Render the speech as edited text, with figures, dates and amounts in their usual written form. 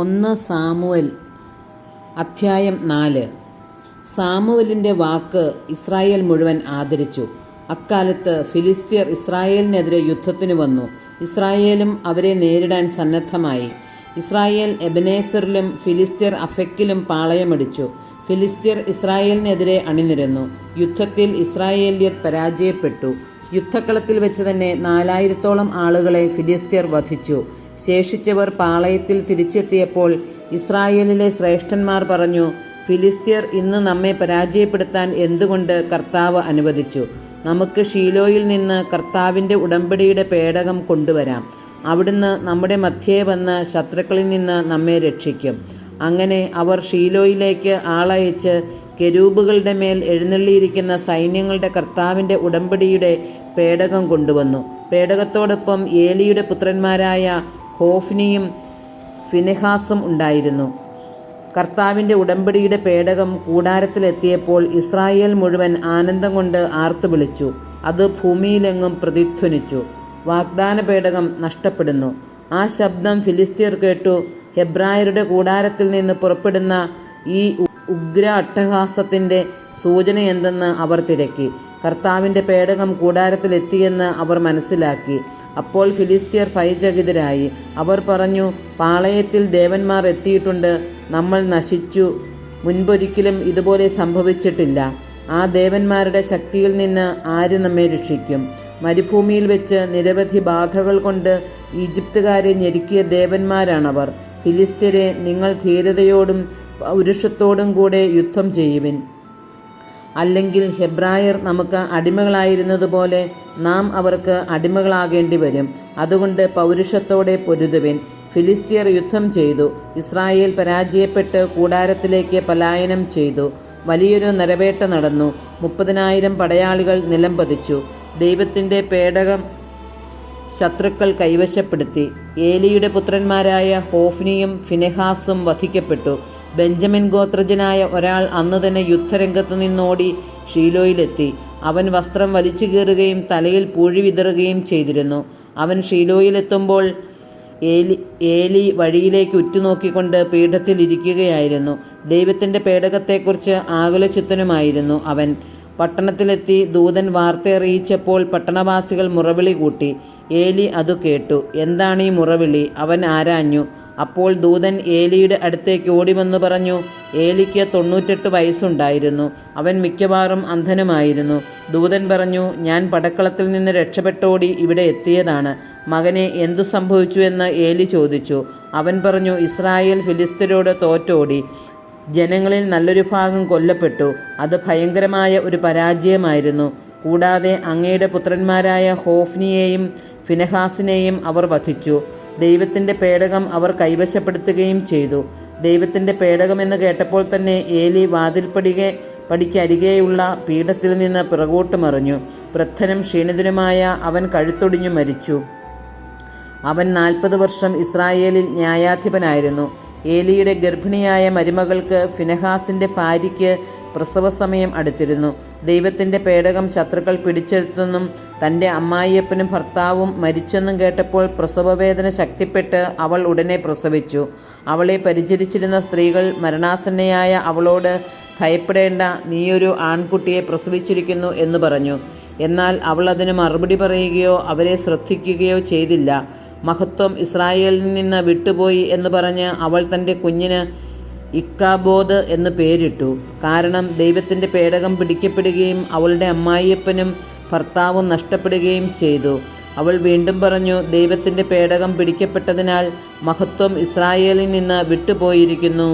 1 Samuel അധ്യായം 4. സാമുവലിൻ്റെ വാക്ക് Israel മുഴുവൻ ആദരിച്ചു. അക്കാലത്ത് ഫിലിസ്ത്യർ ഇസ്രായേലിനെതിരെ യുദ്ധത്തിന് വന്നു. ഇസ്രായേലും അവരെ നേരിടാൻ സന്നദ്ധമായി. ഇസ്രായേൽ എബനേസറിലും ഫിലിസ്ത്യർ അഫെക്കിലും പാളയമടിച്ചു. ഫിലിസ്ത്യർ ഇസ്രായേലിനെതിരെ അണിനിരന്നു. യുദ്ധത്തിൽ ഇസ്രായേല്യർ പരാജയപ്പെട്ടു. യുദ്ധക്കളത്തിൽ വെച്ച് തന്നെ 4000-ഓളം ആളുകളെ ഫിലിസ്ത്യർ വധിച്ചു. ശേഷിച്ചവർ പാളയത്തിൽ തിരിച്ചെത്തിയപ്പോൾ ഇസ്രായേലിലെ ശ്രേഷ്ഠന്മാർ പറഞ്ഞു, ഫിലിസ്ത്യർ ഇന്ന് നമ്മെ പരാജയപ്പെടുത്താൻ എന്തുകൊണ്ട് കർത്താവ് അനുവദിച്ചു? നമുക്ക് ഷീലോയിൽ നിന്ന് കർത്താവിൻ്റെ ഉടമ്പടിയുടെ പേടകം കൊണ്ടുവരാം. അവിടുന്ന് നമ്മുടെ മധ്യേ വന്ന് ശത്രുക്കളിൽ നിന്ന് നമ്മെ രക്ഷിക്കും. അങ്ങനെ അവർ ഷീലോയിലേക്ക് ആളയച്ച് കെരൂബുകളുടെ മേൽ എഴുന്നള്ളിയിരിക്കുന്ന സൈന്യങ്ങളുടെ കർത്താവിൻ്റെ ഉടമ്പടിയുടെ പേടകം കൊണ്ടുവന്നു. പേടകത്തോടൊപ്പം ഏലിയുടെ പുത്രന്മാരായ ഹോഫ്നിയും ഫിനെഹാസും ഉണ്ടായിരുന്നു. കർത്താവിൻ്റെ ഉടമ്പടിയുടെ പേടകം കൂടാരത്തിലെത്തിയപ്പോൾ ഇസ്രായേൽ മുഴുവൻ ആനന്ദം കൊണ്ട് ആർത്തു വിളിച്ചു. അത് ഭൂമിയിലെങ്ങും പ്രതിധ്വനിച്ചു. വാഗ്ദാന പേടകം നഷ്ടപ്പെടുന്നു. ആ ശബ്ദം ഫിലിസ്ത്യർ കേട്ടു. ഹെബ്രായരുടെ കൂടാരത്തിൽ നിന്ന് പുറപ്പെടുന്ന ഈ ഉഗ്ര അട്ടഹാസത്തിൻ്റെ സൂചന എന്തെന്ന് അവർ തിരക്കി. കർത്താവിൻ്റെ പേടകം കൂടാരത്തിലെത്തിയെന്ന് അവർ മനസ്സിലാക്കി. അപ്പോൾ ഫിലിസ്ത്യർ ഭയചകിതരായി. അവർ പറഞ്ഞു, പാളയത്തിൽ ദേവന്മാർ എത്തിയിട്ടുണ്ട്. നമ്മൾ നശിച്ചു. മുൻപൊരിക്കലും ഇതുപോലെ സംഭവിച്ചിട്ടില്ല. ആ ദേവന്മാരുടെ ശക്തിയിൽ നിന്ന് ആര് നമ്മെ രക്ഷിക്കും? മരുഭൂമിയിൽ വെച്ച് നിരവധി ബാധകൾ കൊണ്ട് ഈജിപ്തുകാരെ ഞെരുക്കിയ ദേവന്മാരാണവർ. ഫിലിസ്ത്യരെ, നിങ്ങൾ ധീരതയോടും പൗരുഷത്തോടും കൂടെ യുദ്ധം ചെയ്യുവിൻ. അല്ലെങ്കിൽ ഹെബ്രായർ നമുക്ക് അടിമകളായിരുന്നതുപോലെ നാം അവർക്ക് അടിമകളാകേണ്ടി വരും. അതുകൊണ്ട് പൗരുഷത്തോടെ പൊരുതുവിൻ. ഫിലിസ്ത്യർ യുദ്ധം ചെയ്തു. ഇസ്രായേൽ പരാജയപ്പെട്ട് കൂടാരത്തിലേക്ക് പലായനം ചെയ്തു. വലിയൊരു നരവേട്ട നടന്നു. 30,000 പടയാളികൾ നിലം പതിച്ചു. ദൈവത്തിൻ്റെ പേടകം ശത്രുക്കൾ കൈവശപ്പെടുത്തി. ഏലിയുടെ പുത്രന്മാരായ ഹോഫ്നിയും ഫിനെഹാസും വധിക്കപ്പെട്ടു. ബെഞ്ചമിൻ ഗോത്രജനായ ഒരാൾ അന്നു തന്നെ യുദ്ധരംഗത്തു നിന്നോടി ഷീലോയിലെത്തി. അവൻ വസ്ത്രം വലിച്ചു കീറുകയും തലയിൽ പൂഴി വിതറുകയും ചെയ്തിരുന്നു. അവൻ ഷീലോയിലെത്തുമ്പോൾ ഏലി വഴിയിലേക്ക് ഉറ്റുനോക്കിക്കൊണ്ട് പീഠത്തിൽ ഇരിക്കുകയായിരുന്നു. ദൈവത്തിൻ്റെ പേടകത്തെക്കുറിച്ച് ആകുലചിത്തനുമായിരുന്നു അവൻ. പട്ടണത്തിലെത്തി ദൂതൻ വാർത്തയറിയിച്ചപ്പോൾ പട്ടണവാസികൾ മുറവിളി കൂട്ടി. ഏലി അതു കേട്ടു. എന്താണ് ഈ മുറവിളി? അവൻ ആരാഞ്ഞു. അപ്പോൾ ദൂതൻ ഏലിയുടെ അടുത്തേക്ക് ഓടിവന്നു പറഞ്ഞു, ഏലിക്ക് 98 വയസ്സുണ്ടായിരുന്നു. അവൻ മിക്കവാറും അന്ധനുമായിരുന്നു. ദൂതൻ പറഞ്ഞു, ഞാൻ പടക്കളത്തിൽ നിന്ന് രക്ഷപ്പെട്ടോടി ഇവിടെ എത്തിയതാണ്. മകനെ, എന്തു സംഭവിച്ചു എന്ന് ഏലി ചോദിച്ചു. അവൻ പറഞ്ഞു, ഇസ്രായേൽ ഫിലിസ്ത്യരോട് തോറ്റോടി. ജനങ്ങളിൽ നല്ലൊരു ഭാഗം കൊല്ലപ്പെട്ടു. അത് ഭയങ്കരമായ ഒരു പരാജയമായിരുന്നു. കൂടാതെ അങ്ങയുടെ പുത്രന്മാരായ ഹോഫ്നിയെയും ഫിനെഹാസിനെയും അവർ വധിച്ചു. ദൈവത്തിൻ്റെ പേടകം അവർ കൈവശപ്പെടുത്തുകയും ചെയ്തു. ദൈവത്തിൻ്റെ പേടകമെന്ന് കേട്ടപ്പോൾ തന്നെ ഏലി പടിക്കരികെയുള്ള പീഠത്തിൽ നിന്ന് പിറകോട്ട് മറിഞ്ഞു. വൃദ്ധനും ക്ഷീണിതനുമായ അവൻ കഴുത്തൊടിഞ്ഞു മരിച്ചു. അവൻ 40 വർഷം ഇസ്രായേലിൽ ന്യായാധിപനായിരുന്നു. ഏലിയുടെ ഗർഭിണിയായ മരുമകൾക്ക് ഫിനെഹാസിൻ്റെ ഭാര്യയ്ക്ക് പ്രസവ സമയം അടുത്തിരുന്നു. ദൈവത്തിൻ്റെ പേടകം ശത്രുക്കൾ പിടിച്ചെടുത്തെന്നും തൻ്റെ അമ്മായിയപ്പനും ഭർത്താവും മരിച്ചെന്നും കേട്ടപ്പോൾ പ്രസവവേദന ശക്തിപ്പെട്ട് അവൾ ഉടനെ പ്രസവിച്ചു. അവളെ പരിചരിച്ചിരുന്ന സ്ത്രീകൾ മരണാസന്നയായ അവളോട്, ഭയപ്പെടേണ്ട, നീയൊരു ആൺകുട്ടിയെ പ്രസവിച്ചിരിക്കുന്നു എന്ന് പറഞ്ഞു. എന്നാൽ അവൾ അതിന് മറുപടി പറയുകയോ അവരെ ശ്രദ്ധിക്കുകയോ ചെയ്തില്ല. മഹത്വം ഇസ്രായേലിൽ നിന്ന് വിട്ടുപോയി എന്ന് പറഞ്ഞ് അവൾ തൻ്റെ കുഞ്ഞിന് ഇക്കാബോദ് എന്ന് പേരിട്ടു. കാരണം ദൈവത്തിൻ്റെ പേടകം പിടിക്കപ്പെടുകയും അവളുടെ അമ്മായിയപ്പനും ഭർത്താവും നഷ്ടപ്പെടുകയും ചെയ്തു. അവൾ വീണ്ടും പറഞ്ഞു, ദൈവത്തിൻ്റെ പേടകം പിടിക്കപ്പെട്ടതിനാൽ മഹത്വം ഇസ്രായേലിൽ നിന്ന് വിട്ടുപോയിരിക്കുന്നു.